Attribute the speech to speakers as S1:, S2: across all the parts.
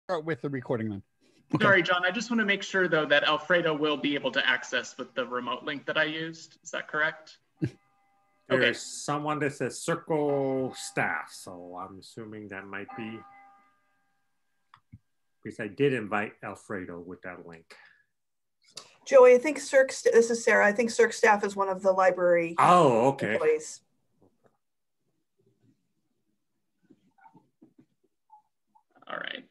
S1: start with the recording then. Okay.
S2: Sorry, John, I just want to make sure though that Alfredo will be able to access with the remote link that I used. Is that correct?
S3: There's someone that says Circle staff, so I'm assuming that might be, because I did invite Alfredo with that link. So.
S4: Joey, I think this is Sarah. I think Circ staff is one of the library employees.
S2: All right.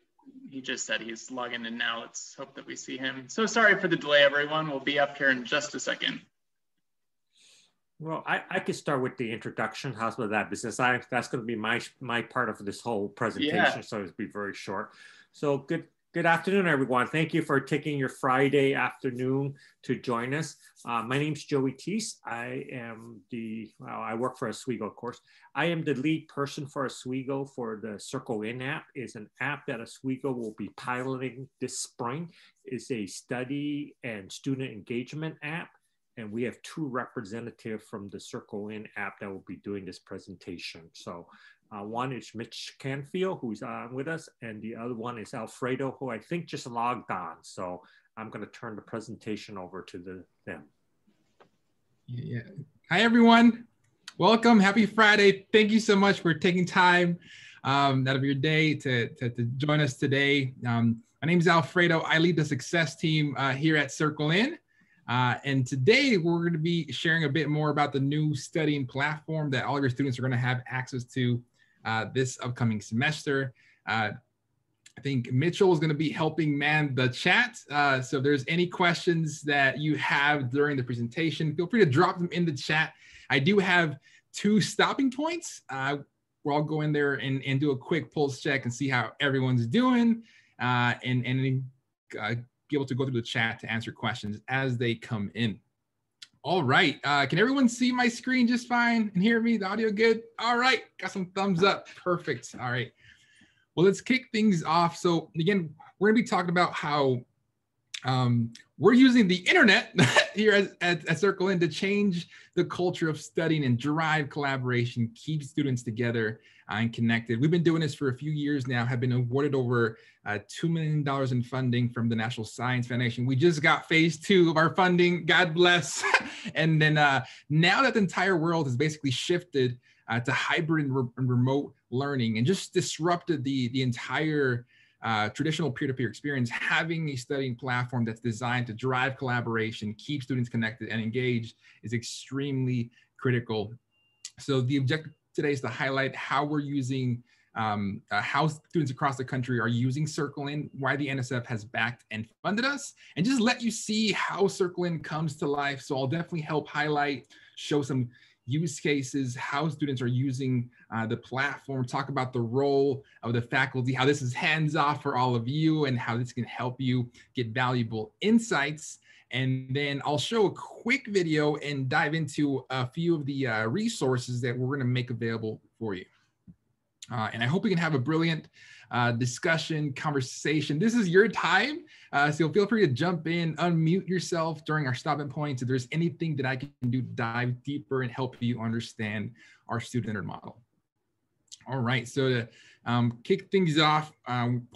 S2: He just said he's logging in now. Let's hope that we see him. So sorry for the delay, everyone. We'll be up here in just a second.
S3: Well, I could start with the introduction. How's about that? Because that's going to be my part of this whole presentation, so it'll be very short. So good afternoon, everyone. Thank you for taking your Friday afternoon to join us. My name's Joey Teese. I work for Oswego, of course. I am the lead person for Oswego for the CircleIn app. It's an app that Oswego will be piloting this spring. It's a study and student engagement app. And we have two representatives from the CircleIn app that will be doing this presentation. So one is Mitch Canfield, who's on with us, and the other one is Alfredo, who I think just logged on. So I'm going to turn the presentation over to them.
S5: Yeah. Hi, everyone. Welcome. Happy Friday. Thank you so much for taking time out of your day to join us today. My name is Alfredo. I lead the success team here at CircleIn. And today we're going to be sharing a bit more about the new studying platform that all of your students are going to have access to this upcoming semester. I think Mitchell is going to be helping man the chat. So if there's any questions that you have during the presentation, feel free to drop them in the chat. I do have 2 stopping points. Where I'll go in there and do a quick pulse check and see how everyone's doing and be able to go through the chat to answer questions as they come in. All right, can everyone see my screen just fine and hear me? The audio good? All right, got some thumbs up, perfect. All right, well, let's kick things off. So again, we're gonna be talking about how we're using the internet here at CircleIn to change the culture of studying and drive collaboration, keep students together and connected. We've been doing this for a few years now, have been awarded over $2 million in funding from the National Science Foundation. We just got phase 2 of our funding, God bless. And then now that the entire world has basically shifted to hybrid and remote learning and just disrupted the entire traditional peer-to-peer experience, having a studying platform that's designed to drive collaboration, keep students connected and engaged is extremely critical. So the objective today is to highlight how we're using, how students across the country are using CircleIn, why the NSF has backed and funded us, and just let you see how CircleIn comes to life. So I'll definitely help highlight, show some use cases, how students are using the platform, talk about the role of the faculty, how this is hands-off for all of you and how this can help you get valuable insights. And then I'll show a quick video and dive into a few of the resources that we're gonna make available for you. And I hope we can have a brilliant discussion, conversation. This is your time, so feel free to jump in, unmute yourself during our stopping points. If there's anything that I can do to dive deeper and help you understand our student-centered model. All right, so to kick things off,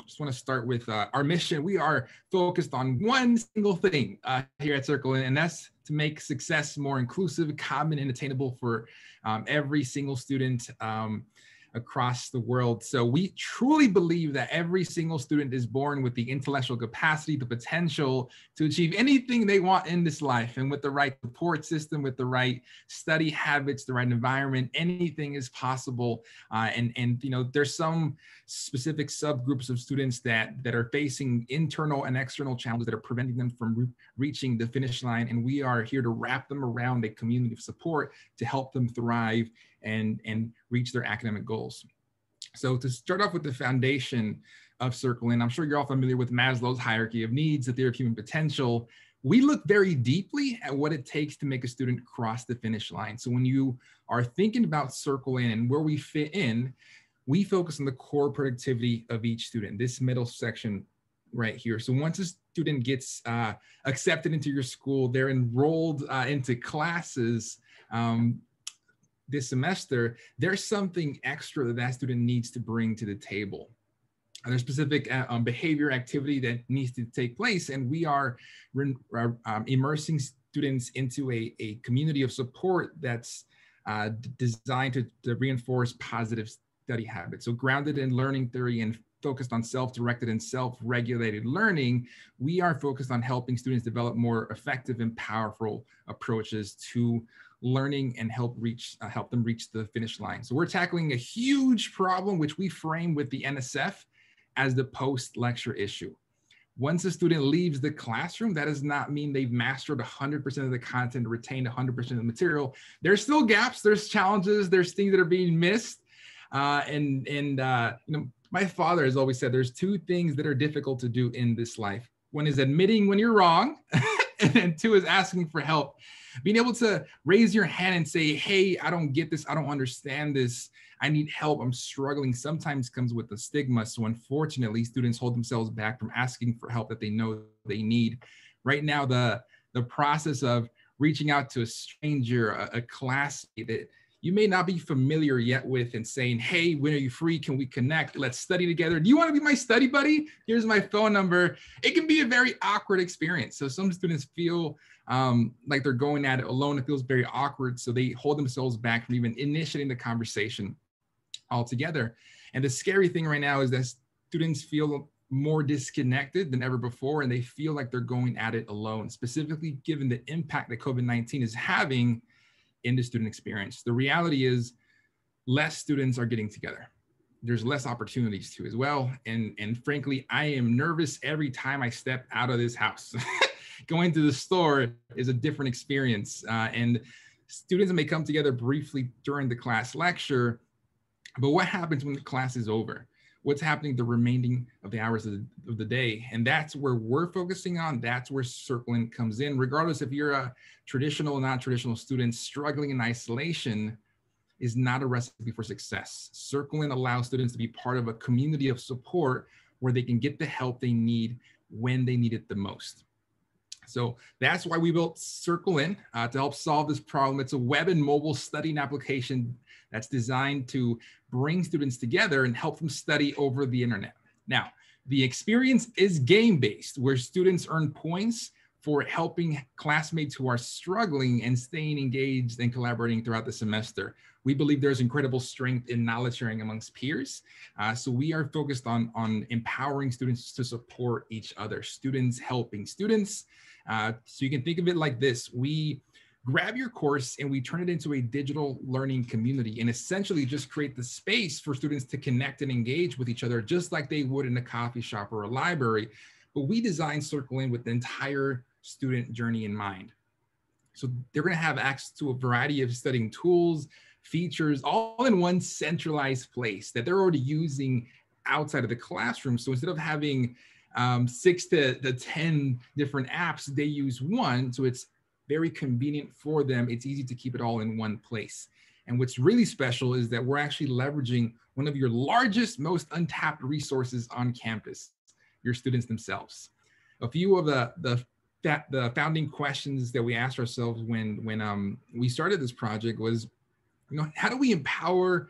S5: just want to start with our mission. We are focused on one single thing here at CircleIn, and that's to make success more inclusive, common, and attainable for every single student across the world. So we truly believe that every single student is born with the intellectual capacity, the potential to achieve anything they want in this life. And with the right support system, with the right study habits, the right environment, anything is possible. And you know, there's some specific subgroups of students that are facing internal and external challenges that are preventing them from reaching the finish line. And we are here to wrap them around a community of support to help them thrive and reach their academic goals. So to start off with the foundation of CircleIn, I'm sure you're all familiar with Maslow's hierarchy of needs, the theory of human potential. We look very deeply at what it takes to make a student cross the finish line. So when you are thinking about CircleIn and where we fit in, we focus on the core productivity of each student, this middle section right here. So once a student gets accepted into your school, they're enrolled into classes, this semester, there's something extra that student needs to bring to the table. There's specific behavior activity that needs to take place, and we are immersing students into a community of support that's designed to reinforce positive study habits. So grounded in learning theory and focused on self-directed and self-regulated learning, we are focused on helping students develop more effective and powerful approaches to learning and help them reach the finish line. So we're tackling a huge problem, which we frame with the NSF as the post-lecture issue. Once a student leaves the classroom, that does not mean they've mastered 100% of the content, retained 100% of the material. There's still gaps, there's challenges, there's things that are being missed. You know, my father has always said there's two things that are difficult to do in this life. One is admitting when you're wrong, and then two is asking for help. Being able to raise your hand and say, hey, I don't get this, I don't understand this, I need help, I'm struggling, sometimes comes with a stigma. So unfortunately, students hold themselves back from asking for help that they know they need. Right now, the process of reaching out to a stranger, a classmate that you may not be familiar yet with, and saying, hey, when are you free? Can we connect? Let's study together. Do you want to be my study buddy? Here's my phone number. It can be a very awkward experience. So some students feel like they're going at it alone. It feels very awkward. So they hold themselves back from even initiating the conversation altogether. And the scary thing right now is that students feel more disconnected than ever before, and they feel like they're going at it alone, specifically given the impact that COVID-19 is having in the student experience. The reality is less students are getting together. There's less opportunities to as well. And frankly, I am nervous every time I step out of this house. Going to the store is a different experience. And students may come together briefly during the class lecture, but what happens when the class is over? What's happening the remaining of the hours of the day? And that's where we're focusing on. That's where CircleIn comes in. Regardless if you're a traditional or non-traditional student, struggling in isolation is not a recipe for success. CircleIn allows students to be part of a community of support where they can get the help they need when they need it the most. So that's why we built CircleIn to help solve this problem. It's a web and mobile studying application that's designed to bring students together and help them study over the internet. Now, the experience is game-based, where students earn points for helping classmates who are struggling and staying engaged and collaborating throughout the semester. We believe there's incredible strength in knowledge sharing amongst peers. So we are focused on empowering students to support each other, students helping students. So you can think of it like this. We grab your course and we turn it into a digital learning community and essentially just create the space for students to connect and engage with each other just like they would in a coffee shop or a library. But we designed CircleIn with the entire student journey in mind. So they're going to have access to a variety of studying tools, features, all in one centralized place that they're already using outside of the classroom. So instead of having 6 to 10 different apps, they use one. So it's very convenient for them. It's easy to keep it all in one place. And what's really special is that we're actually leveraging one of your largest, most untapped resources on campus, your students themselves. A few of the founding questions that we asked ourselves when we started this project was, how do we empower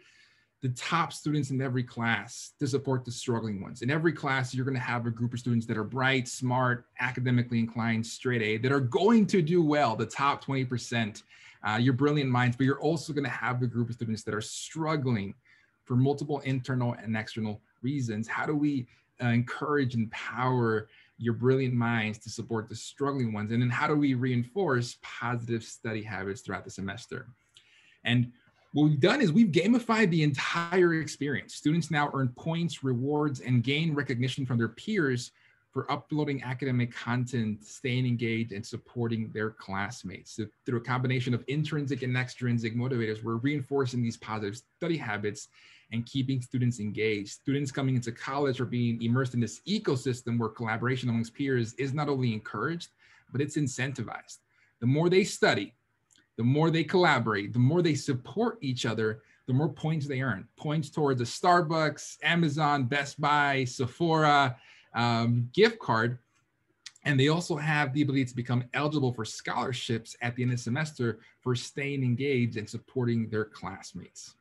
S5: the top students in every class to support the struggling ones? In every class, you're going to have a group of students that are bright, smart, academically inclined, straight A, that are going to do well, the top 20%. You're brilliant minds, but you're also going to have a group of students that are struggling for multiple internal and external reasons. How do we encourage and empower your brilliant minds to support the struggling ones? And then how do we reinforce positive study habits throughout the semester? And what we've done is we've gamified the entire experience. Students now earn points, rewards, and gain recognition from their peers for uploading academic content, staying engaged, and supporting their classmates. So through a combination of intrinsic and extrinsic motivators, we're reinforcing these positive study habits and keeping students engaged. Students coming into college are being immersed in this ecosystem where collaboration amongst peers is not only encouraged, but it's incentivized. The more they study, the more they collaborate, the more they support each other, the more points they earn. Points towards a Starbucks, Amazon, Best Buy, Sephora gift card. And they also have the ability to become eligible for scholarships at the end of the semester for staying engaged and supporting their classmates.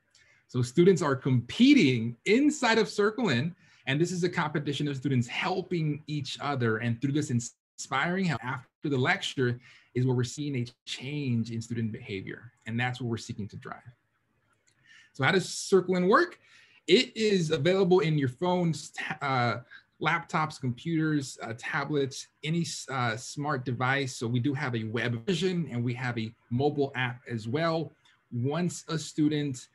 S5: So students are competing inside of CircleIn And this is a competition of students helping each other. And through this inspiring help after the lecture is where we're seeing a change in student behavior. And that's what we're seeking to drive. So how does CircleIn work? It is available in your phones, laptops, computers, tablets, any smart device. So we do have a web version and we have a mobile app as well. Once a student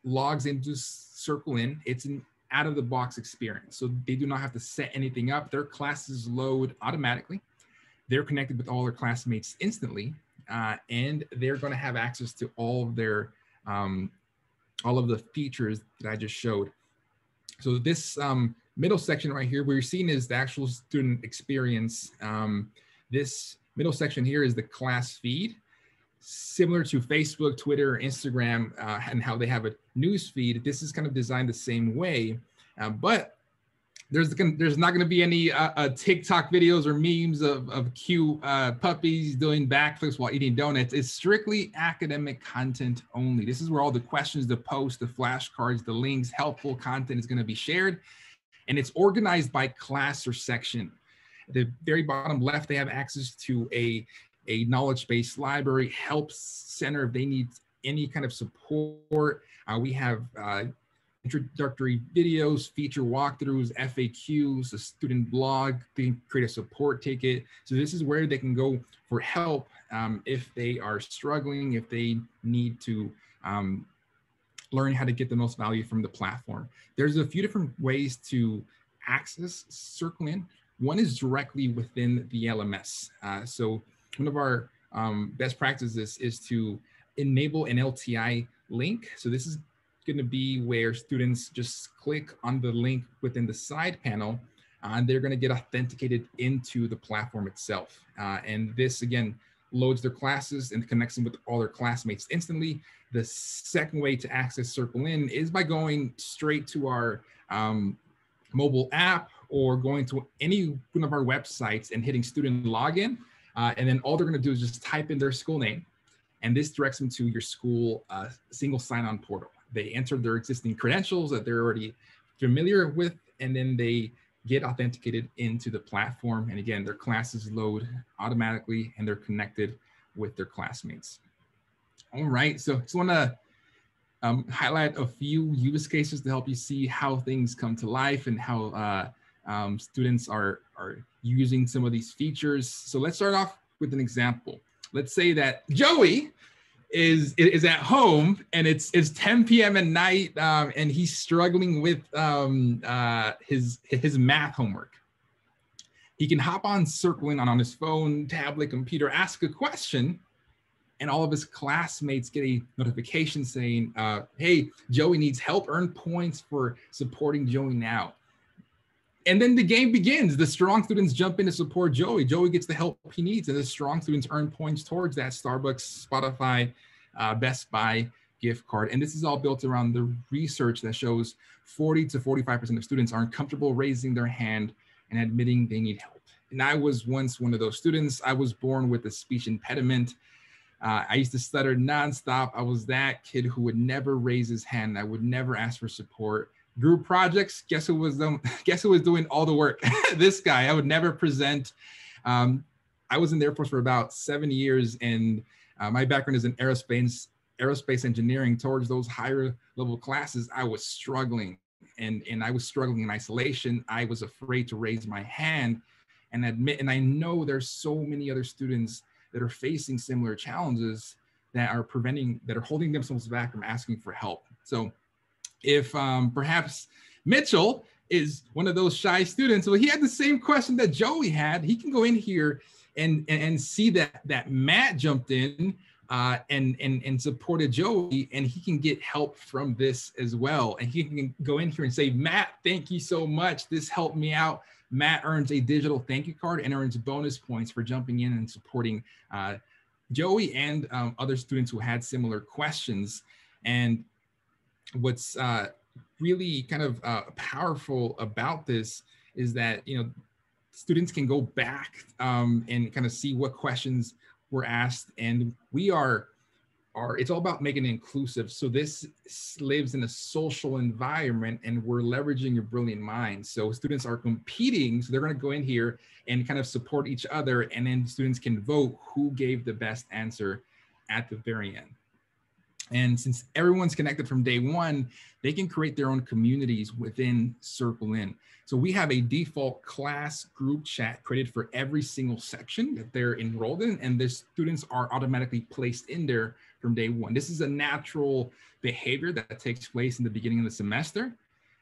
S5: logs into CircleIn, it's an out-of-the-box experience. So they do not have to set anything up. Their classes load automatically. They're connected with all their classmates instantly, and they're going to have access to all of their all of the features that I just showed. So this middle section right here, what you're seeing is the actual student experience. This middle section here is the class feed, similar to Facebook, Twitter, Instagram, and how they have a news feed. This is kind of designed the same way, but there's not going to be any TikTok videos or memes of cute puppies doing backflips while eating donuts. It's strictly academic content only. This is where all the questions, the posts, the flashcards, the links, helpful content is going to be shared. And it's organized by class or section. At the very bottom left, they have access to a knowledge-based library, help center if they need any kind of support. We have introductory videos, feature walkthroughs, FAQs, a student blog, they can create a support ticket. So this is where they can go for help if they are struggling, if they need to learn how to get the most value from the platform. There's a few different ways to access CircleIn. One is directly within the LMS. So one of our best practices is to enable an LTI link. So this is going to be where students just click on the link within the side panel, and they're going to get authenticated into the platform itself. And this, again, loads their classes and connects them with all their classmates instantly. The second way to access CircleIn is by going straight to our mobile app or going to any one of our websites and hitting student login. And then all they're going to do is just type in their school name, and this directs them to your school single sign-on portal. They enter their existing credentials that they're already familiar with, and then they get authenticated into the platform. And again, their classes load automatically and they're connected with their classmates. All right, so just want to highlight a few use cases to help you see how things come to life and how students are using some of these features. So let's start off with an example. Let's say that Joey is at home and it's 10 p.m. at night and he's struggling with his math homework. He can hop on CircleIn on his phone, tablet, computer, ask a question, and all of his classmates get a notification saying, hey, Joey needs help, earn points for supporting Joey now. And then the game begins. The strong students jump in to support Joey. Joey gets the help he needs, and the strong students earn points towards that Starbucks, Spotify, Best Buy gift card. And this is all built around the research that shows 40 to 45% of students aren't comfortable raising their hand and admitting they need help. And I was once one of those students. I was born with a speech impediment. I used to stutter nonstop. I was that kid who would never raise his hand. I would never ask for support. Group projects, guess who was doing all the work? This guy. I would never present. I was in the Air Force for about 7 years, and my background is in aerospace engineering. Towards those higher level classes, I was struggling, and I was struggling in isolation. I was afraid to raise my hand and admit, and I know there's so many other students that are facing similar challenges that are holding themselves back from asking for help. So if perhaps Mitchell is one of those shy students, well, he had the same question that Joey had. He can go in here and see that Matt jumped in and supported Joey, and he can get help from this as well. And he can go in here and say, Matt, thank you so much. This helped me out. Matt earns a digital thank you card and earns bonus points for jumping in and supporting Joey and other students who had similar questions. And what's really kind of powerful about this is that, students can go back and kind of see what questions were asked, and we are it's all about making it inclusive. So this lives in a social environment, and we're leveraging your brilliant minds. So students are competing, so they're going to go in here and kind of support each other, and then students can vote who gave the best answer at the very end. And since everyone's connected from day one, they can create their own communities within CircleIn. So we have a default class group chat created for every single section that they're enrolled in, and the students are automatically placed in there from day one. This is a natural behavior that takes place in the beginning of the semester.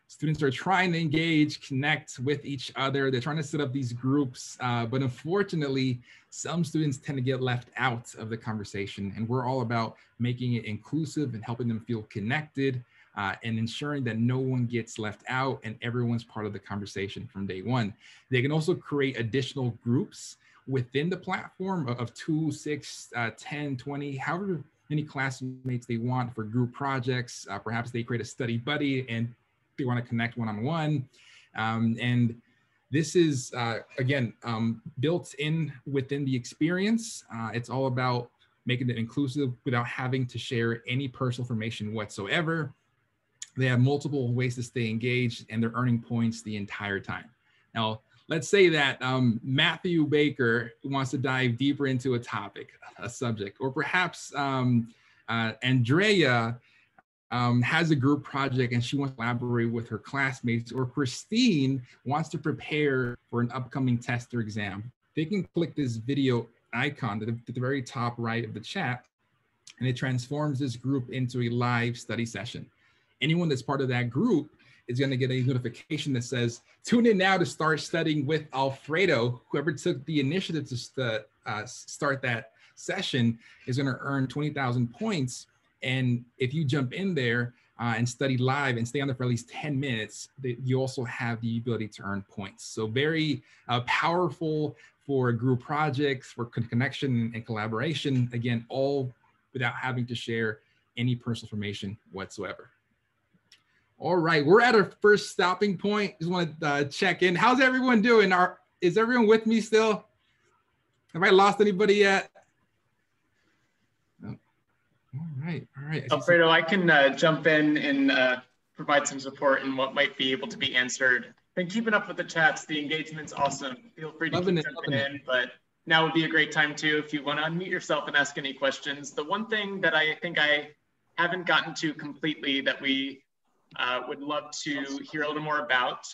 S5: Students are trying to engage, connect with each other. They're trying to set up these groups, but unfortunately, some students tend to get left out of the conversation, and we're all about making it inclusive and helping them feel connected and ensuring that no one gets left out and everyone's part of the conversation from day one. They can also create additional groups within the platform of 2, 6, 10, 20, however many classmates they want for group projects. Perhaps they create a study buddy and they want to connect one-on-one. And this is, again, built in within the experience. It's all about making it inclusive without having to share any personal information whatsoever. They have multiple ways to stay engaged, and they're earning points the entire time. Now, let's say that Matthew Baker wants to dive deeper into a topic, a subject, or perhaps Andrea has a group project and she wants to collaborate with her classmates, or Christine wants to prepare for an upcoming test or exam. They can click this video icon at the very top right of the chat, and it transforms this group into a live study session. Anyone that's part of that group is going to get a notification that says, tune in now to start studying with Alfredo. Whoever took the initiative to start that session is going to earn 20,000 points. And if you jump in there and study live and stay on there for at least 10 minutes, you also have the ability to earn points. So very powerful for group projects, for connection and collaboration. Again, all without having to share any personal information whatsoever. All right, we're at our first stopping point. Just want to check in. How's everyone doing? Is everyone with me still? Have I lost anybody yet? No. All right.
S2: Alfredo, I can jump in and provide some support in what might be able to be answered. Been keeping up with the chats. The engagement's awesome. Feel free to keep jumping in, but now would be a great time too if you want to unmute yourself and ask any questions. The one thing that I think I haven't gotten to completely that we would love to hear a little more about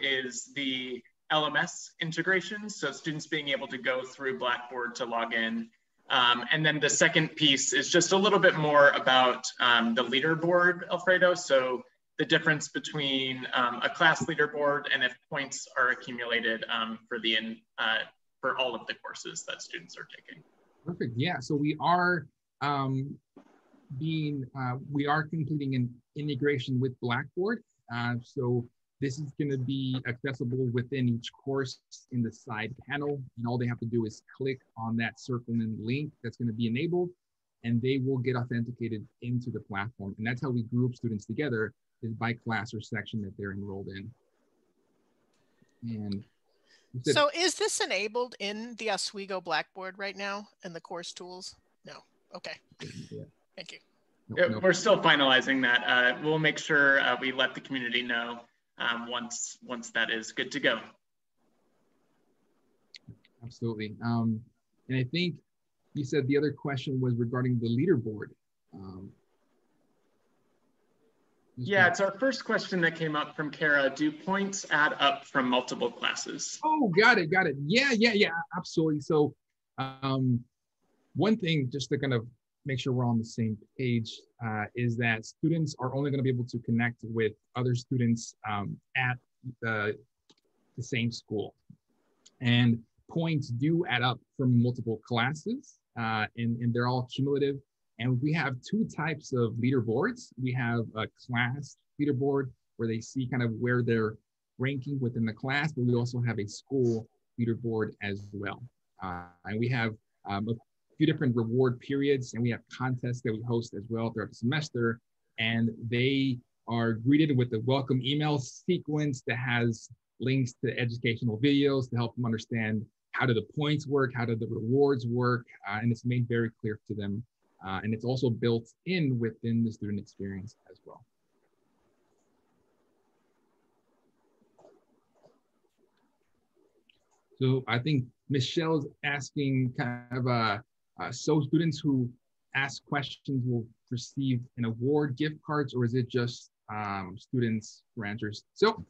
S2: is the LMS integration. So students being able to go through Blackboard to log in. And then the second piece is just a little bit more about the leaderboard, Alfredo. So the difference between a class leaderboard and if points are accumulated for all of the courses that students are taking.
S5: Perfect. Yeah. So we are completing an integration with Blackboard. So this is going to be accessible within each course in the side panel. And all they have to do is click on that CircleIn link that's going to be enabled, and they will get authenticated into the platform. And that's how we group students together, is by class or section that they're enrolled in. And
S6: so is this enabled in the Oswego Blackboard right now in the course tools? No. Okay.
S5: Yeah.
S6: Thank you.
S2: Nope. We're still finalizing that. We'll make sure we let the community know once that is good to go.
S5: Absolutely. And I think you said the other question was regarding the leaderboard.
S2: Yeah, it's our first question that came up from Kara. Do points add up from multiple classes?
S5: Oh, got it. Yeah, absolutely. So one thing, just to kind of make sure we're on the same page, is that students are only going to be able to connect with other students at the same school. And points do add up from multiple classes, and they're all cumulative. And we have two types of leaderboards. We have a class leaderboard where they see kind of where they're ranking within the class, but we also have a school leaderboard as well. And we have a few different reward periods, and we have contests that we host as well throughout the semester. And they are greeted with a welcome email sequence that has links to educational videos to help them understand how do the points work, how do the rewards work, and it's made very clear to them And it's also built in within the student experience as well. So I think Michelle's asking kind of, so students who ask questions will receive an award, gift cards, or is it just students for answers? So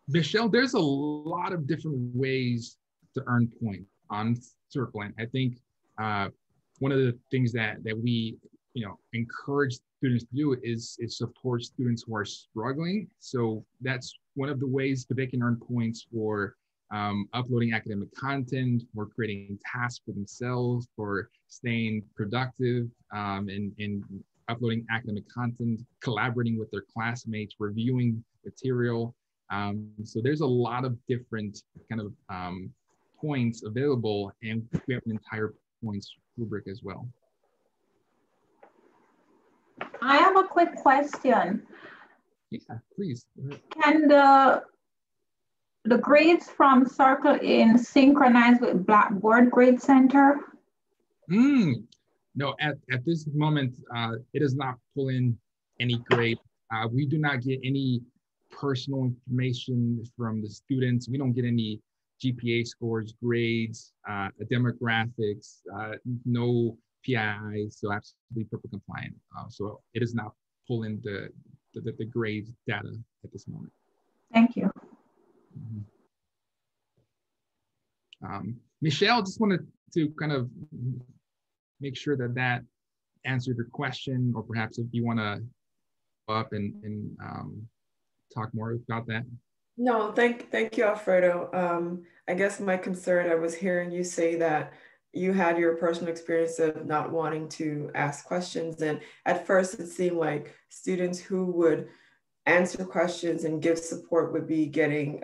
S5: Michelle, there's a lot of different ways to earn points on CircleIn. I think one of the things that we encourage students to do is support students who are struggling. So that's one of the ways that they can earn points for uploading academic content, for creating tasks for themselves, for staying productive in uploading academic content, collaborating with their classmates, reviewing material. So there's a lot of different kind of points available, and we have an entire points rubric as well.
S7: I have a quick question.
S5: Yeah, please.
S7: Can the grades from CircleIn synchronize with Blackboard Grade Center?
S5: No, at this moment, it does not pull in any grade. We do not get any personal information from the students. We don't get any GPA scores, grades, demographics, no PII, so absolutely PURPA compliant. So it does not pull in the grades data at this moment.
S7: Thank you.
S5: Michelle, just wanted to kind of make sure that answered your question, or perhaps if you want to go up and talk more about that.
S8: No, thank you, Alfredo. I guess my concern, I was hearing you say that you had your personal experience of not wanting to ask questions. And at first it seemed like students who would answer questions and give support would be getting,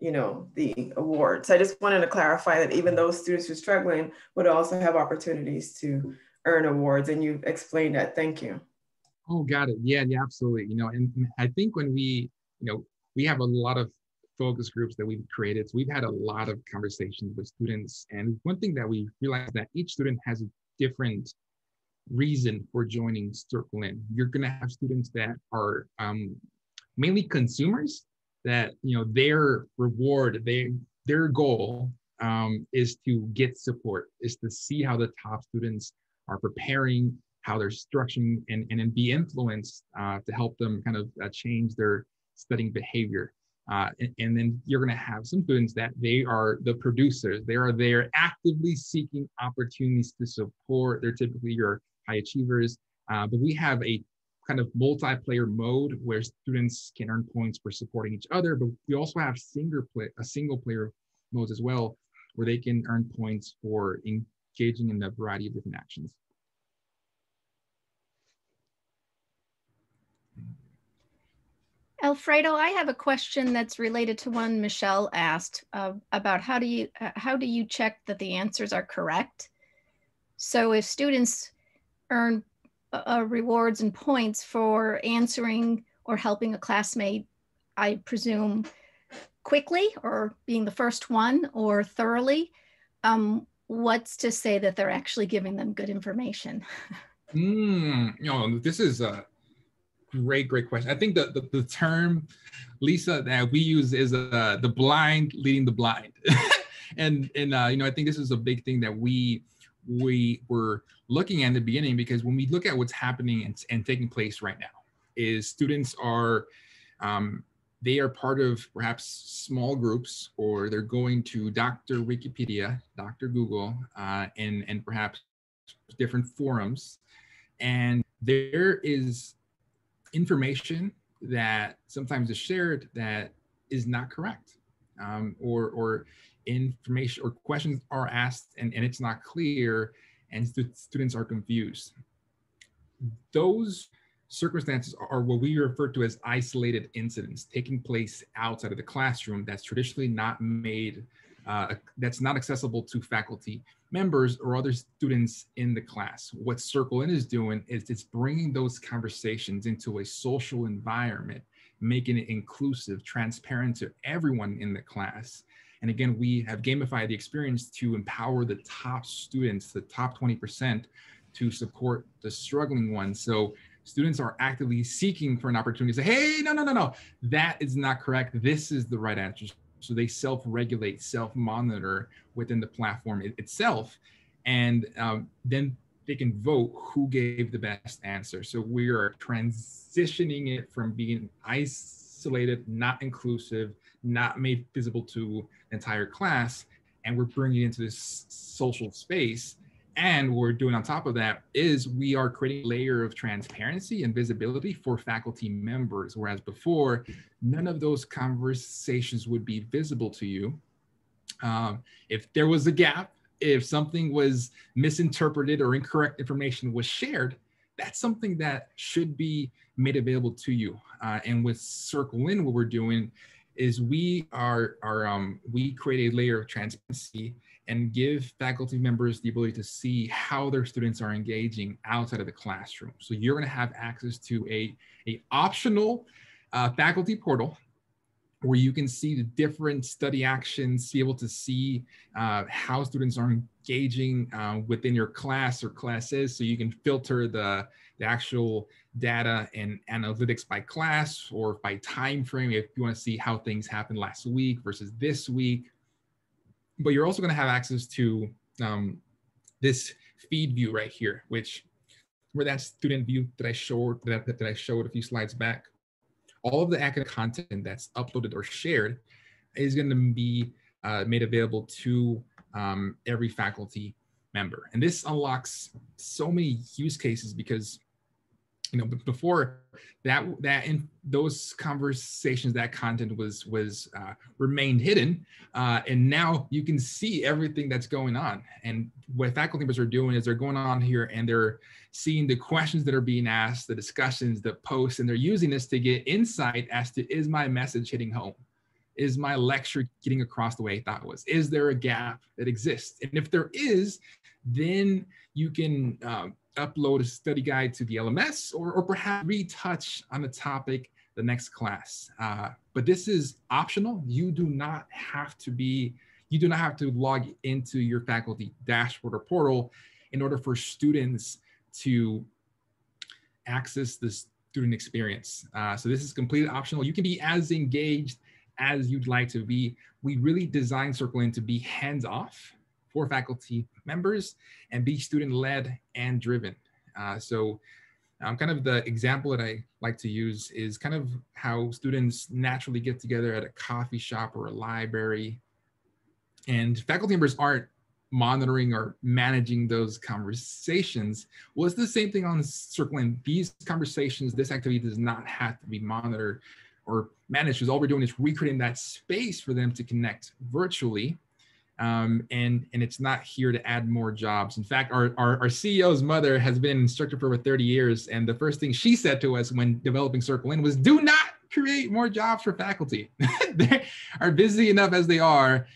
S8: the awards. I just wanted to clarify that even those students who are struggling would also have opportunities to earn awards. And you've explained that. Thank you.
S5: Oh, got it. Yeah, absolutely. And I think when we have a lot of focus groups that we've created. So we've had a lot of conversations with students. And one thing that we realized that each student has a different reason for joining CircleIn. You're going to have students that are mainly consumers, that their reward, their goal is to get support, is to see how the top students are preparing, how they're structuring, and then be influenced to help them kind of change their studying behavior. And then you're going to have some students that they are the producers. They are there actively seeking opportunities to support. They're typically your high achievers. But we have a kind of multiplayer mode where students can earn points for supporting each other. But we also have single player modes as well, where they can earn points for engaging in a variety of different actions.
S9: Alfredo, I have a question that's related to one Michelle asked about how do you check that the answers are correct? So if students earn rewards and points for answering or helping a classmate, I presume quickly or being the first one or thoroughly, what's to say that they're actually giving them good information?
S5: This is a great question. I think the term, Lisa, that we use is the blind leading the blind. and I think this is a big thing that we were looking at in the beginning, because when we look at what's happening and taking place right now, is students are they are part of perhaps small groups, or they're going to Dr. Wikipedia, Dr. Google, and perhaps different forums, and there is information that sometimes is shared that is not correct, or information or questions are asked and it's not clear, and students are confused. Those circumstances are what we refer to as isolated incidents taking place outside of the classroom that's traditionally not made, that's not accessible to faculty members or other students in the class. What CircleIn is doing is it's bringing those conversations into a social environment, making it inclusive, transparent to everyone in the class. And again, we have gamified the experience to empower the top students, the top 20%, to support the struggling ones. So students are actively seeking for an opportunity to say, hey, no, that is not correct. This is the right answer. So they self-regulate, self-monitor within the platform itself. And then they can vote who gave the best answer. So we are transitioning it from being isolated, not inclusive, not made visible to the entire class, and we're bringing it into this social space. And what we're doing on top of that is we are creating a layer of transparency and visibility for faculty members, whereas before, none of those conversations would be visible to you. If there was a gap, if something was misinterpreted or incorrect information was shared, that's something that should be made available to you. And with CircleIn, what we're doing is we create a layer of transparency and give faculty members the ability to see how their students are engaging outside of the classroom. So you're going to have access to a optional faculty portal where you can see the different study actions, be able to see how students are engaging within your class or classes. So you can filter the actual data and analytics by class or by time frame if you want to see how things happened last week versus this week. But you're also going to have access to this feed view right here, where that student view that I showed a few slides back. All of the academic content that's uploaded or shared is going to be made available to every faculty member. And this unlocks so many use cases because, before that in those conversations, that content was remained hidden, and now you can see everything that's going on. And what faculty members are doing is they're going on here and they're seeing the questions that are being asked, the discussions, the posts, and they're using this to get insight as to, is my message hitting home? Is my lecture getting across the way I thought it was? Is there a gap that exists? And if there is, then you can upload a study guide to the LMS or perhaps retouch on the topic the next class. But this is optional. You do not have to log into your faculty dashboard or portal in order for students to access the student experience. So this is completely optional. You can be as engaged as you'd like to be. We really designed CircleIn to be hands-off for faculty members and be student-led and driven. So kind of the example that I like to use is kind of how students naturally get together at a coffee shop or a library, and faculty members aren't monitoring or managing those conversations. Well, it's the same thing on CircleIn. These conversations, this activity does not have to be monitored or managed, because all we're doing is recreating that space for them to connect virtually. And it's not here to add more jobs. In fact, our CEO's mother has been an instructor for over 30 years. And the first thing she said to us when developing CircleIn was, do not create more jobs for faculty. They are busy enough as they are.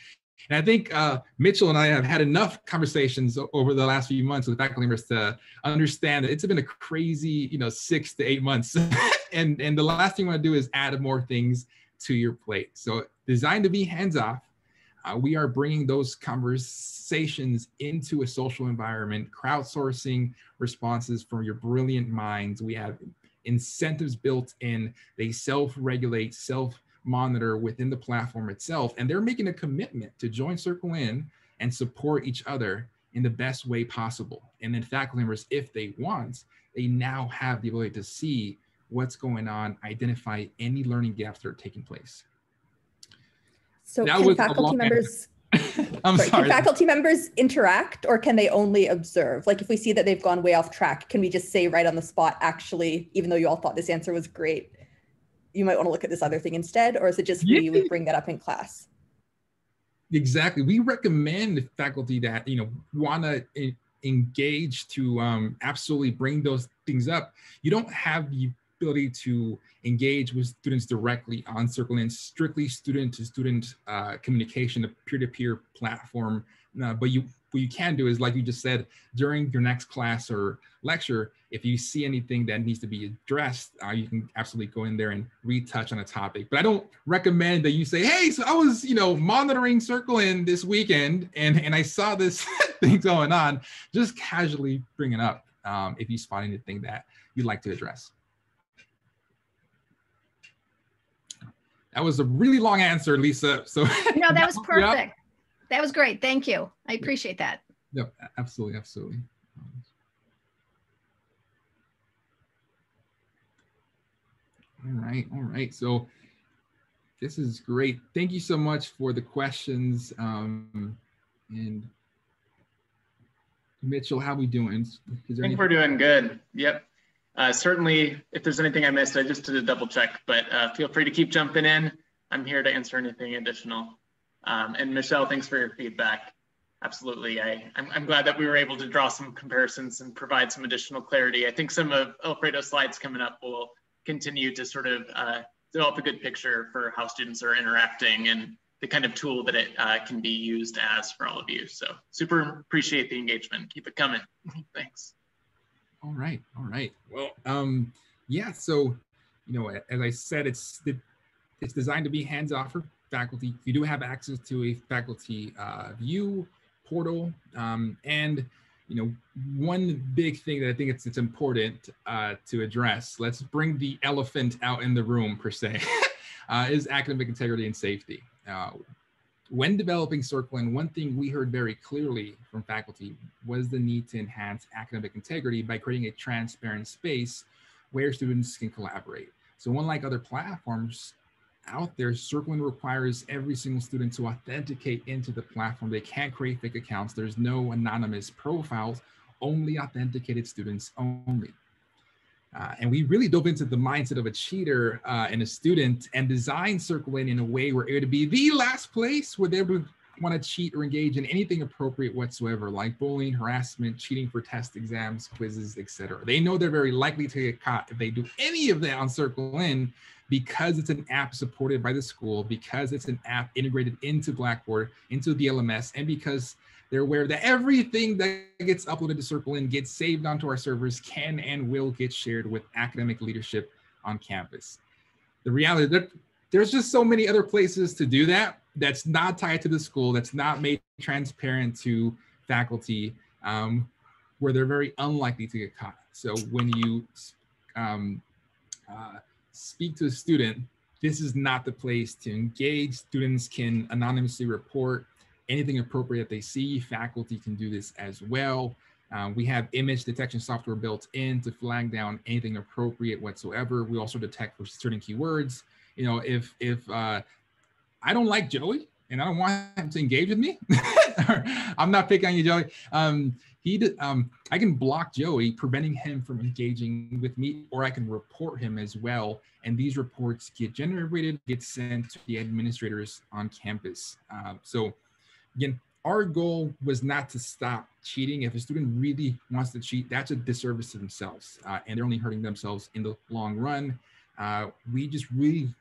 S5: And I think Mitchell and I have had enough conversations over the last few months with faculty members to understand that it's been a crazy, 6 to 8 months. and the last thing you want to do is add more things to your plate. So designed to be hands-off, we are bringing those conversations into a social environment, crowdsourcing responses from your brilliant minds. We have incentives built in. They self-regulate, self-monitor within the platform itself, and they're making a commitment to join CircleIn and support each other in the best way possible. And then faculty members, if they want, they now have the ability to see what's going on, identify any learning gaps that are taking place.
S10: So can faculty members, can faculty members interact, or can they only observe? Like if we see that they've gone way off track, can we just say right on the spot, actually, even though you all thought this answer was great, you might want to look at this other thing instead? Or is it just we would bring that up in class?
S5: Exactly. We recommend faculty that, want to engage to absolutely bring those things up. You don't have the ability to engage with students directly on CircleIn, strictly student-to-student communication, a peer-to-peer platform, but you what you can do is, like you just said, during your next class or lecture, if you see anything that needs to be addressed, you can absolutely go in there and retouch on a topic. But I don't recommend that you say, hey, so I was, monitoring CircleIn this weekend and I saw this thing going on. Just casually bring it up if you spot anything that you'd like to address. That was a really long answer, Lisa. So
S9: no, that was perfect. That was great. Thank you. I appreciate that.
S5: Yep, absolutely, absolutely. All right. So this is great. Thank you so much for the questions. And Mitchell, how are we doing?
S2: I think we're doing good. Yep. Certainly, if there's anything I missed, I just did a double check, but feel free to keep jumping in. I'm here to answer anything additional. And Michelle, thanks for your feedback. Absolutely. I'm glad that we were able to draw some comparisons and provide some additional clarity. I think some of Alfredo's slides coming up will continue to sort of develop a good picture for how students are interacting and the kind of tool that it can be used as for all of you. So super appreciate the engagement. Keep it coming. Thanks.
S5: All right. Well, yeah, so, as I said, it's designed to be hands-off for faculty. You do have access to a faculty view portal. And, one big thing that I think it's important to address, let's bring the elephant out in the room per se, is academic integrity and safety. When developing CircleIn, one thing we heard very clearly from faculty was the need to enhance academic integrity by creating a transparent space where students can collaborate. So unlike other platforms out there, CircleIn requires every single student to authenticate into the platform. They can't create fake accounts. There's no anonymous profiles, only authenticated students only. And we really dove into the mindset of a cheater and a student and designed CircleIn in a way where it would be the last place where they would want to cheat or engage in anything appropriate whatsoever, like bullying, harassment, cheating for test exams, quizzes, etc. They know they're very likely to get caught if they do any of that on CircleIn because it's an app supported by the school, because it's an app integrated into Blackboard, into the LMS, and because they're aware that everything that gets uploaded to CircleIn gets saved onto our servers, can and will get shared with academic leadership on campus. The reality that there's just so many other places to do that that's not tied to the school, that's not made transparent to faculty, where they're very unlikely to get caught. So when you speak to a student, this is not the place to engage. Students can anonymously report anything appropriate that they see. Faculty can do this as well. We have image detection software built in to flag down anything appropriate whatsoever. We also detect for certain keywords. If I don't like Joey and I don't want him to engage with me, I'm not picking on you, Joey. I can block Joey, preventing him from engaging with me, or I can report him as well. And these reports get generated, get sent to the administrators on campus. So again, our goal was not to stop cheating. If a student really wants to cheat, that's a disservice to themselves, and they're only hurting themselves in the long run. We just really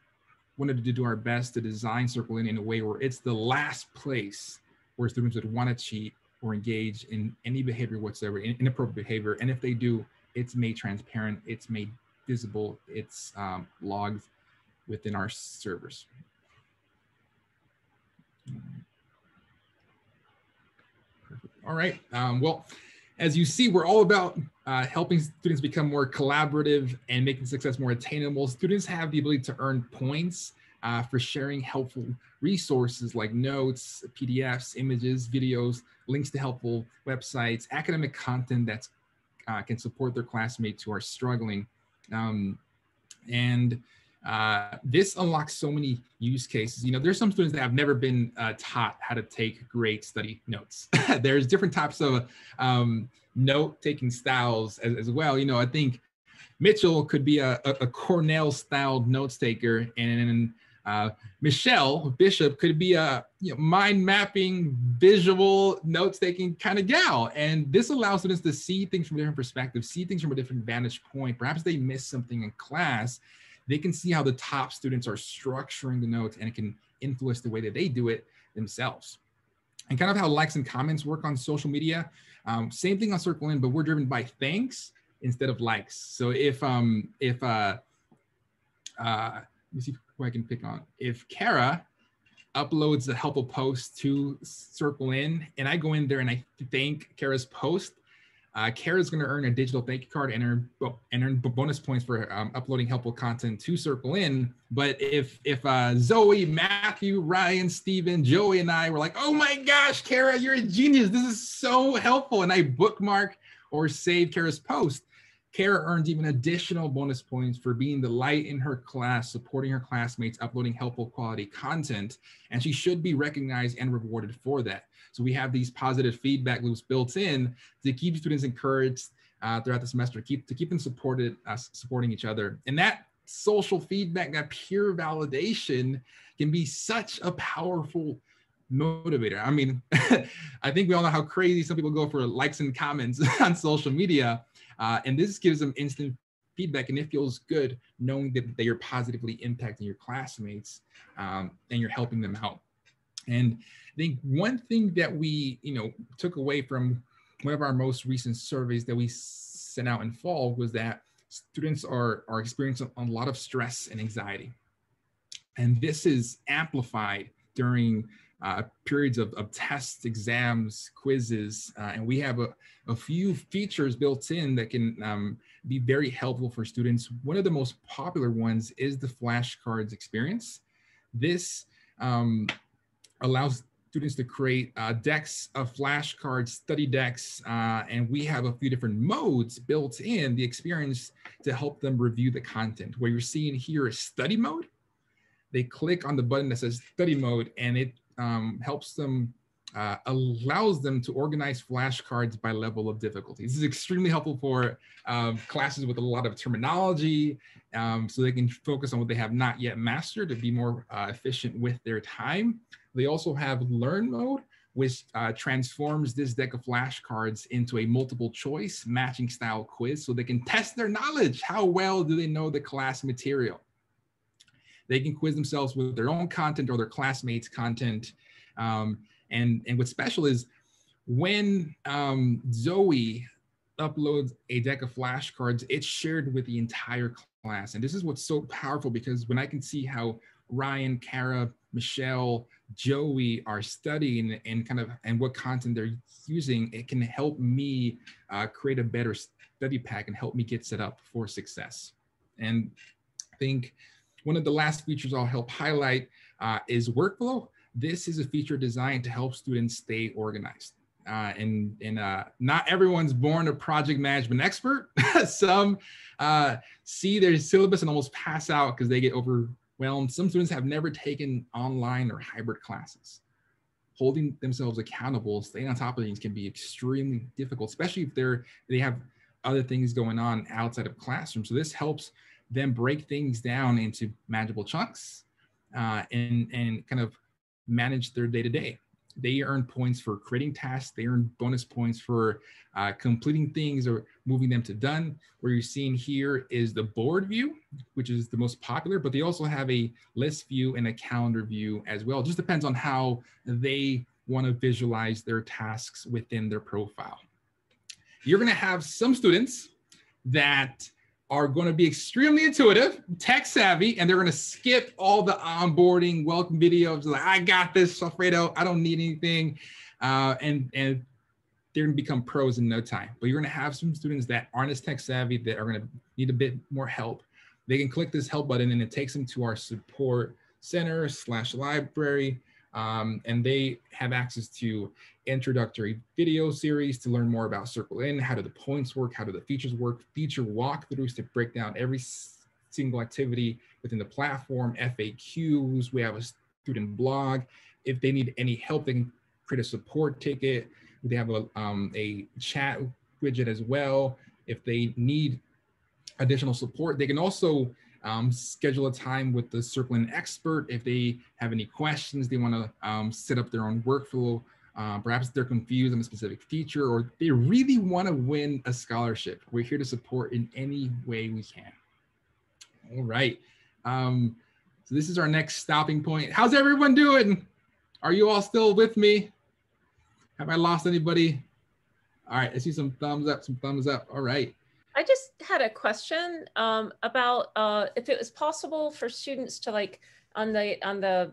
S5: wanted to do our best to design CircleIn in a way where it's the last place where students would want to cheat or engage in any behavior whatsoever, inappropriate behavior. And if they do, it's made transparent, it's made visible, it's logged within our servers. Perfect. All right. Well, as you see, we're all about helping students become more collaborative and making success more attainable. Students have the ability to earn points for sharing helpful resources like notes, PDFs, images, videos, links to helpful websites, academic content that can support their classmates who are struggling. This unlocks so many use cases. There's some students that have never been taught how to take great study notes. There's different types of note-taking styles as well. I think Mitchell could be a Cornell-styled notes taker, and Michelle Bishop could be a mind-mapping, visual notes-taking kind of gal. And this allows students to see things from a different perspective, see things from a different vantage point. Perhaps they missed something in class. They can see how the top students are structuring the notes, and it can influence the way that they do it themselves. and kind of how likes and comments work on social media. Same thing on CircleIn, but we're driven by thanks instead of likes. So if let me see who I can pick on. If Kara uploads a helpful post to CircleIn, and I go in there and I thank Kara's post, Kara's going to earn a digital thank you card and earn bonus points for uploading helpful content to CircleIn. But if Zoe, Matthew, Ryan, Steven, Joey, and I were like, oh my gosh, Kara, you're a genius. This is so helpful. And I bookmark or save Kara's post, Kara earns even additional bonus points for being the light in her class, supporting her classmates, uploading helpful quality content, and she should be recognized and rewarded for that. So we have these positive feedback loops built in to keep students encouraged throughout the semester, to keep them supporting each other. And that social feedback, that peer validation can be such a powerful motivator. I mean, I think we all know how crazy some people go for likes and comments on social media. And this gives them instant feedback, and it feels good knowing that you're positively impacting your classmates and you're helping them out. And I think one thing that we took away from one of our most recent surveys that we sent out in fall was that students are experiencing a lot of stress and anxiety. And this is amplified during periods of tests, exams, quizzes, and we have a few features built in that can be very helpful for students. One of the most popular ones is the flashcards experience. This allows students to create decks of flashcards, study decks, and we have a few different modes built in the experience to help them review the content. What you're seeing here is study mode. They click on the button that says study mode, and it helps them, allows them to organize flashcards by level of difficulty. This is extremely helpful for classes with a lot of terminology, so they can focus on what they have not yet mastered to be more efficient with their time. They also have learn mode, which transforms this deck of flashcards into a multiple choice matching style quiz so they can test their knowledge. How well do they know the class material? They can quiz themselves with their own content or their classmates' content. And what's special is when Zoe uploads a deck of flashcards, it's shared with the entire class. And this is what's so powerful, because when I can see how Ryan, Kara, Michelle, Joey are studying and what content they're using, it can help me create a better study pack and help me get set up for success. And I think one of the last features I'll help highlight is workflow. This is a feature designed to help students stay organized. And not everyone's born a project management expert. Some see their syllabus and almost pass out because they get overwhelmed. Some students have never taken online or hybrid classes. Holding themselves accountable, staying on top of things can be extremely difficult, especially if they have other things going on outside of classroom. So this helps them break things down into manageable chunks and kind of manage their day-to-day. They earn points for creating tasks. They earn bonus points for completing things or moving them to done. What you're seeing here is the board view, which is the most popular, but they also have a list view and a calendar view as well. It just depends on how they want to visualize their tasks within their profile. You're going to have some students that are going to be extremely intuitive, tech savvy, and they're going to skip all the onboarding welcome videos. Like, I got this, Alfredo, I don't need anything. And they're going to become pros in no time. But you're going to have some students that aren't as tech savvy, that are going to need a bit more help. They can click this help button and it takes them to our support center / library. And they have access to introductory video series to learn more about CircleIn, how do the points work, how do the features work, feature walkthroughs to break down every single activity within the platform, FAQs, we have a student blog. If they need any help, they can create a support ticket. They have a chat widget as well. If they need additional support, they can also schedule a time with the CircleIn expert if they have any questions, they want to set up their own workflow. Perhaps they're confused on a specific feature, or they really want to win a scholarship. We're here to support in any way we can. All right. So this is our next stopping point. How's everyone doing? Are you all still with me? Have I lost anybody? All right, I see some thumbs up, some thumbs up. All right.
S11: I just had a question about if it was possible for students to like on the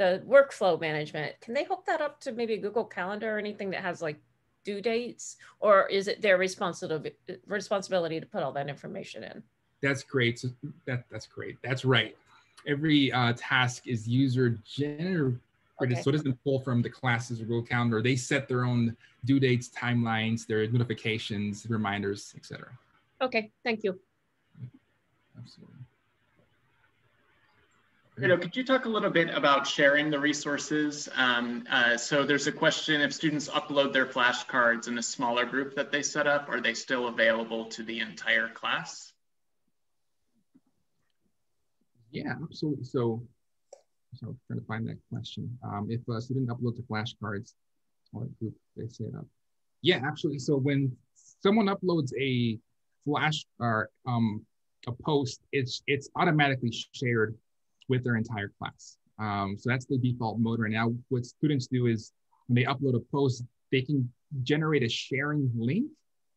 S11: workflow management, can they hook that up to maybe Google Calendar or anything that has like due dates, or is it their responsibility to put all that information in?
S5: That's great. So that's great. That's right. Every task is user generated, okay. So it doesn't pull from the classes or Google Calendar. They set their own due dates, timelines, their notifications, reminders, etc.
S11: Okay, thank you.
S5: Absolutely.
S2: Could you talk a little bit about sharing the resources? So there's a question, if students upload their flashcards in a smaller group that they set up, are they still available to the entire class?
S5: Yeah, absolutely. So I'm trying to find that question. If a student uploads a flashcards, smaller group, they set up. Yeah, absolutely. So when someone uploads a flash or a post, it's automatically shared with their entire class. So that's the default mode right now. What students do is when they upload a post, they can generate a sharing link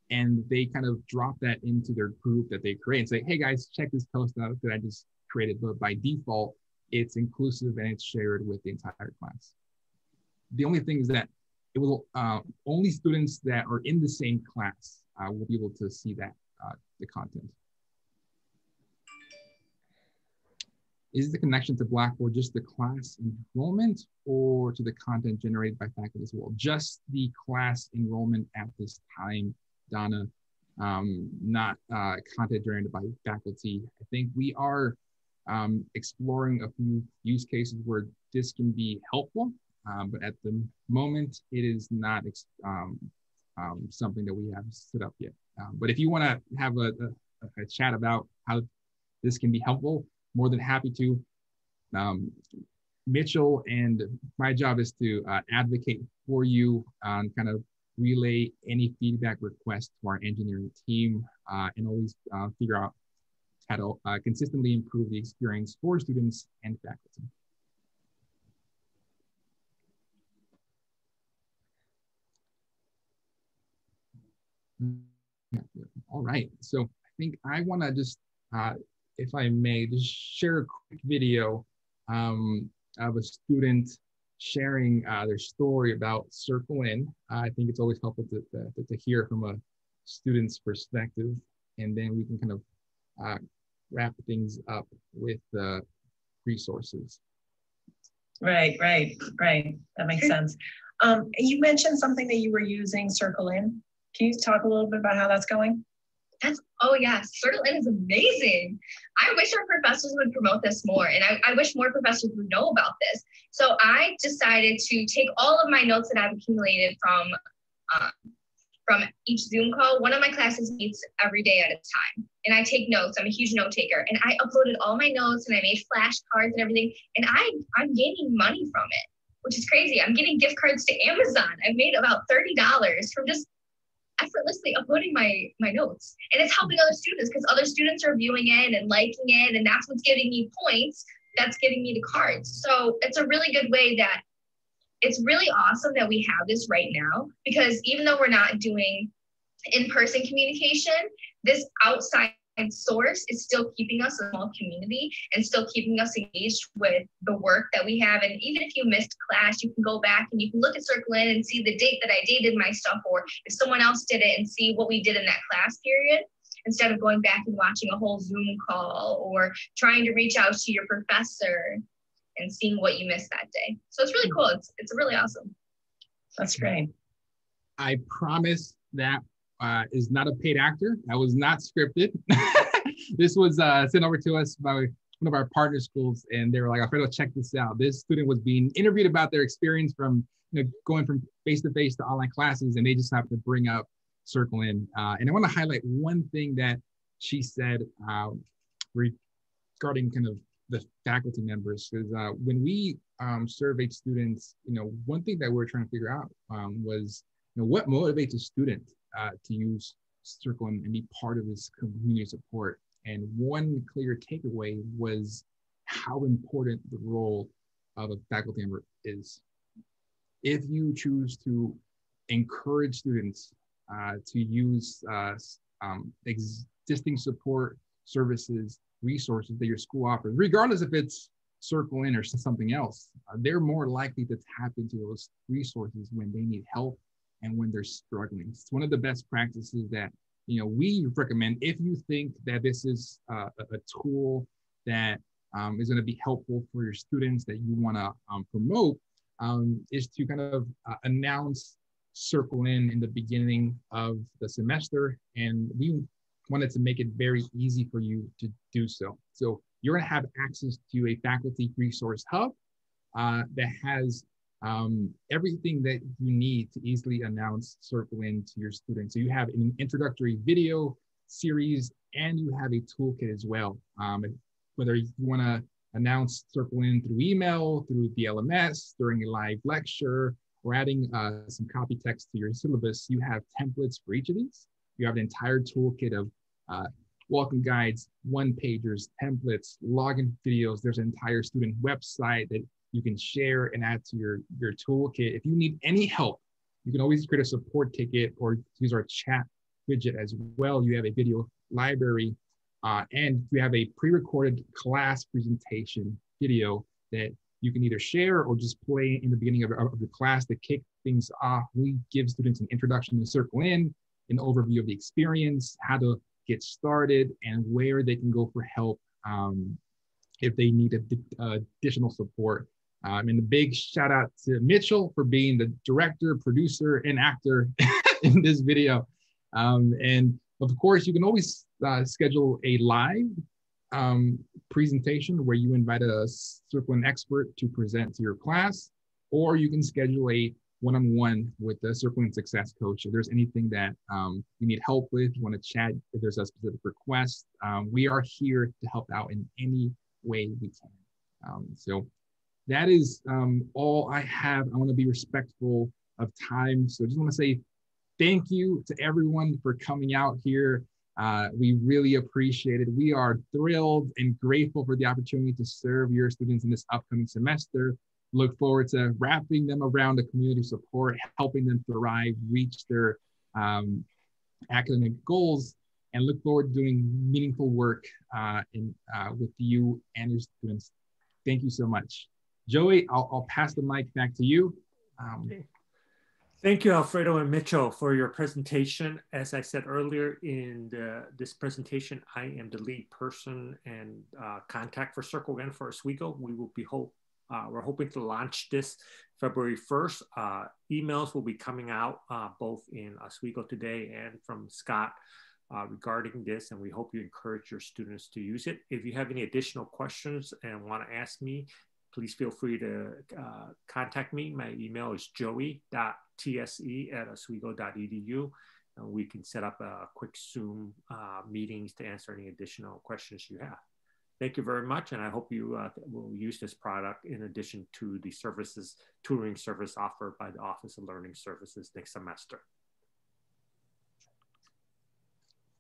S5: and they kind of drop that into their group that they create and say, hey guys, check this post out that I just created. But by default, it's inclusive and it's shared with the entire class. The only thing is that it will only students that are in the same class will be able to see that, the content. Is the connection to Blackboard just the class enrollment or to the content generated by faculty as well? Just the class enrollment at this time, Donna, not content generated by faculty. I think we are exploring a few use cases where this can be helpful, but at the moment, it is not something that we have set up yet. But if you want to have a chat about how this can be helpful, more than happy to. Mitchell and my job is to advocate for you, kind of relay any feedback requests to our engineering team, and always figure out how to consistently improve the experience for students and faculty. All right, so I think I want to just, if I may, just share a quick video of a student sharing their story about CircleIn. I think it's always helpful to hear from a student's perspective, and then we can kind of wrap things up with the resources.
S12: Right. That makes sense. You mentioned something that you were using CircleIn. Can you talk a little bit about how that's going?
S13: Oh yeah, CircleIn is amazing. I wish our professors would promote this more, and I wish more professors would know about this. So I decided to take all of my notes that I've accumulated from each Zoom call. One of my classes meets every day at a time, and I take notes. I'm a huge note taker, and I uploaded all my notes, and I made flashcards and everything, and I'm gaining money from it, which is crazy. I'm getting gift cards to Amazon. I've made about $30 from just effortlessly uploading my notes, and it's helping other students because other students are viewing it and liking it, and that's what's giving me points. That's giving me the cards. So it's a really good way that it's really awesome that we have this right now, because even though we're not doing in-person communication, this outside source is still keeping us a small community and still keeping us engaged with the work that we have. And even if you missed class, you can go back and you can look at CircleIn and see the date that I did my stuff, or if someone else did it, and see what we did in that class period, instead of going back and watching a whole Zoom call or trying to reach out to your professor and seeing what you missed that day. So it's really cool. It's really awesome.
S12: That's great.
S5: I promise that is not a paid actor. That was not scripted. This was sent over to us by one of our partner schools, and they were like, Alfredo, check this out. This student was being interviewed about their experience from going from face-to-face to online classes, and they just have to bring up CircleIn. And I want to highlight one thing that she said regarding kind of the faculty members, because when we surveyed students, one thing that we're trying to figure out was, what motivates a student to use CircleIn and be part of this community support. And one clear takeaway was how important the role of a faculty member is. if you choose to encourage students to use existing support services, resources that your school offers, regardless if it's CircleIn or something else, they're more likely to tap into those resources when they need help and when they're struggling. It's one of the best practices that we recommend if you think that this is a tool that is going to be helpful for your students that you want to promote, is to kind of announce CircleIn in the beginning of the semester, and we wanted to make it very easy for you to do so. So you're going to have access to a faculty resource hub that has everything that you need to easily announce CircleIn to your students. So you have an introductory video series, and you have a toolkit as well. Whether you want to announce CircleIn through email, through the LMS, during a live lecture, or adding some copy text to your syllabus, you have templates for each of these. You have an entire toolkit of welcome guides, one-pagers, templates, login videos. There's an entire student website that you can share and add to your toolkit. If you need any help, you can always create a support ticket or use our chat widget as well. You have a video library, and you have a pre-recorded class presentation video that you can either share or just play in the beginning of the class to kick things off. We give students an introduction to CircleIn, an overview of the experience, how to get started, and where they can go for help if they need additional support. And a big shout out to Mitchell for being the director, producer, and actor in this video. And of course, you can always schedule a live presentation where you invite a CircleIn expert to present to your class, or you can schedule a one-on-one with the CircleIn success coach. If there's anything that you need help with, you want to chat, if there's a specific request, we are here to help out in any way we can. So that is all I have. I want to be respectful of time. So I just want to say thank you to everyone for coming out here. We really appreciate it. We are thrilled and grateful for the opportunity to serve your students in this upcoming semester. Look forward to wrapping them around the community support, helping them thrive, reach their academic goals, and look forward to doing meaningful work with you and your students. Thank you so much. Joey, I'll pass the mic back to you.
S3: Thank you, Alfredo and Mitchell, for your presentation. As I said earlier in this presentation, I am the lead person and contact for CircleIn for Oswego. We will be we're hoping to launch this February 1st. Emails will be coming out both in Oswego Today and from Scott regarding this, and we hope you encourage your students to use it. If you have any additional questions and want to ask me, please feel free to contact me. My email is joey.tse@oswego.edu. And we can set up a quick Zoom meetings to answer any additional questions you have. Thank you very much. And I hope you will use this product in addition to the services, tutoring service offered by the Office of Learning Services next semester.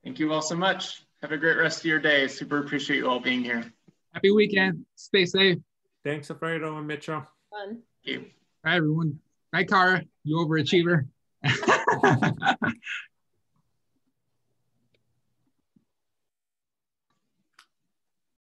S2: Thank you all so much. Have a great rest of your day. Super appreciate you all being here.
S5: Happy weekend. Stay safe.
S3: Thanks, Alfredo and Mitchell.
S11: Fun.
S2: Thank you.
S5: Bye, everyone. Bye, Cara. You overachiever.